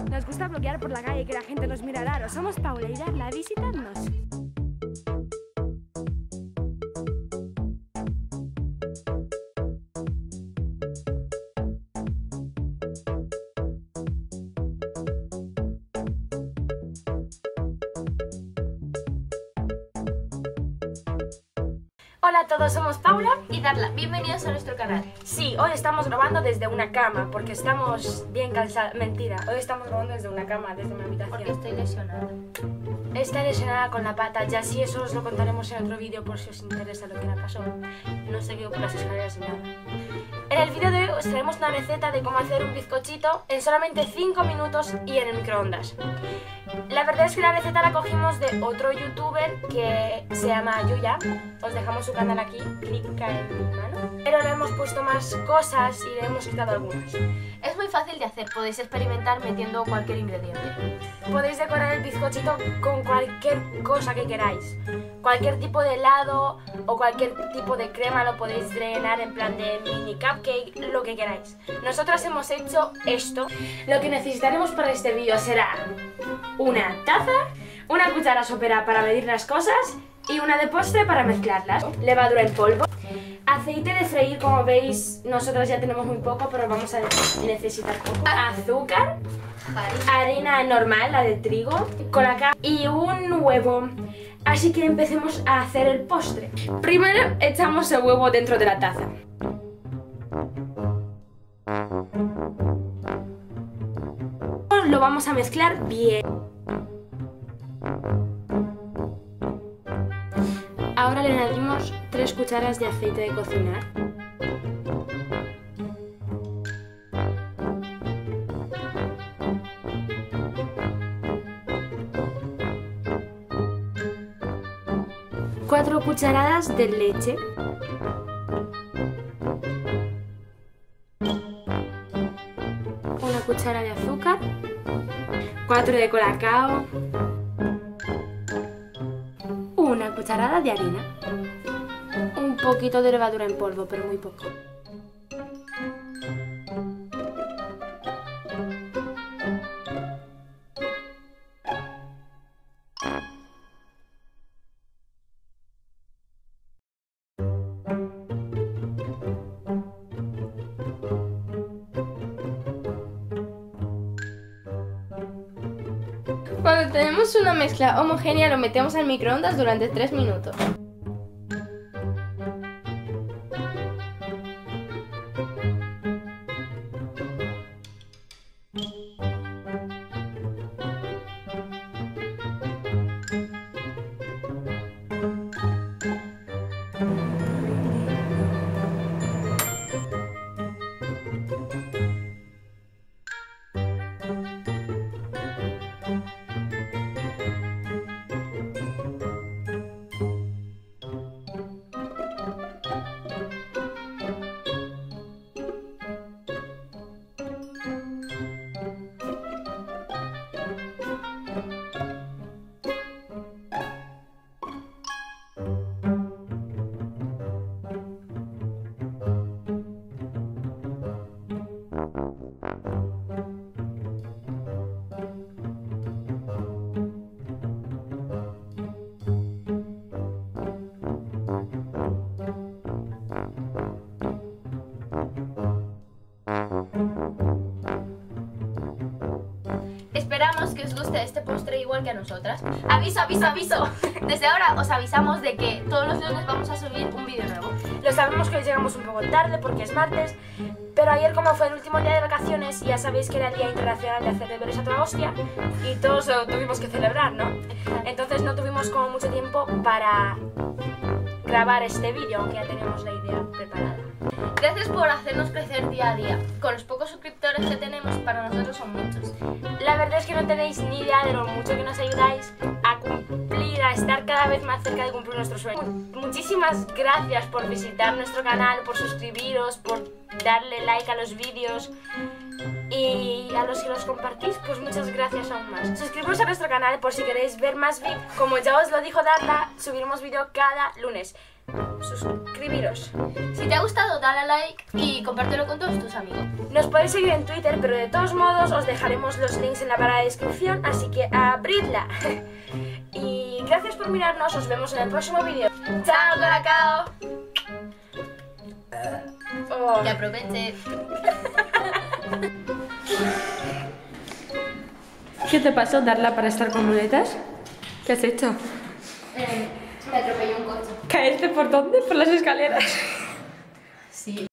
Nos gusta bloquear por la calle, que la gente nos mira raro. Somos Paula y Darla, visitadnos. Hola a todos, somos Paula y Darla, bienvenidos a nuestro canal. Sí, hoy estamos grabando desde una cama porque estamos bien cansados. Mentira, hoy estamos grabando desde una cama, desde mi habitación. Porque estoy lesionada. Está lesionada con la pata, ya sí, eso os lo contaremos en otro vídeo por si os interesa lo que le pasó. No se quedó por las escaleras ni nada. En el vídeo de hoy os traemos una receta de cómo hacer un bizcochito en solamente 5 minutos y en el microondas. La verdad es que la receta la cogimos de otro youtuber que se llama Yuya. Os dejamos su canal aquí, clica en mi mano. Pero le hemos puesto más cosas y le hemos quitado algunas. Es muy fácil de hacer, podéis experimentar metiendo cualquier ingrediente. Podéis decorar el bizcochito con cualquier cosa que queráis. Cualquier tipo de helado o cualquier tipo de crema lo podéis rellenar en plan de mini cupcake, lo que queráis. Nosotras hemos hecho esto. Lo que necesitaremos para este vídeo será una taza, una cuchara sopera para medir las cosas y una de postre para mezclarlas. Levadura en polvo. Aceite de freír, como veis, nosotras ya tenemos muy poco, pero vamos a necesitar poco. Azúcar, harina normal, la de trigo, colacao y un huevo. Así que empecemos a hacer el postre. Primero echamos el huevo dentro de la taza. Lo vamos a mezclar bien. Ahora le añadimos 3 cucharas de aceite de cocinar. Cuatro cucharadas de leche. Una cuchara de azúcar. 4 de colacao. Una cucharada de harina. Un poquito de levadura en polvo, pero muy poco. Cuando tenemos una mezcla homogénea lo metemos al microondas durante 3 minutos. Esperamos que os guste este postre igual que a nosotras. ¡Aviso, aviso, aviso! Desde ahora os avisamos de que todos los lunes vamos a subir un vídeo nuevo. Lo sabemos que hoy llegamos un poco tarde porque es martes, pero ayer, como fue el último día de vacaciones, ya sabéis que era el Día Internacional de hacer deberes a toda hostia y todos lo tuvimos que celebrar, ¿no? Entonces no tuvimos como mucho tiempo para grabar este vídeo, aunque ya tenemos la idea preparada. Gracias por hacernos crecer día a día. Con los pocos suscriptores que tenemos, para nosotros son muchos. La verdad es que no tenéis ni idea de lo mucho que nos ayudáis a cumplir, a estar cada vez más cerca de cumplir nuestros sueños. Muchísimas gracias por visitar nuestro canal, por suscribiros, por darle like a los vídeos. Y a los que los compartís, pues muchas gracias aún más. Suscribiros a nuestro canal por si queréis ver más vídeos. Como ya os lo dijo Darla, subiremos vídeo cada lunes. suscribiros. Si te ha gustado, dale a like y compártelo con todos tus amigos. Nos podéis seguir en Twitter, pero de todos modos os dejaremos los links en la barra de descripción, así que abridla. Y gracias por mirarnos, os vemos en el próximo vídeo. ¡Chao, Colacao! Oh. Que aproveche. ¿Qué te pasó? ¿Darla para estar con muletas? ¿Qué has hecho? Me atropelló un coche. ¿Caerte por dónde? ¿Por las escaleras? Sí.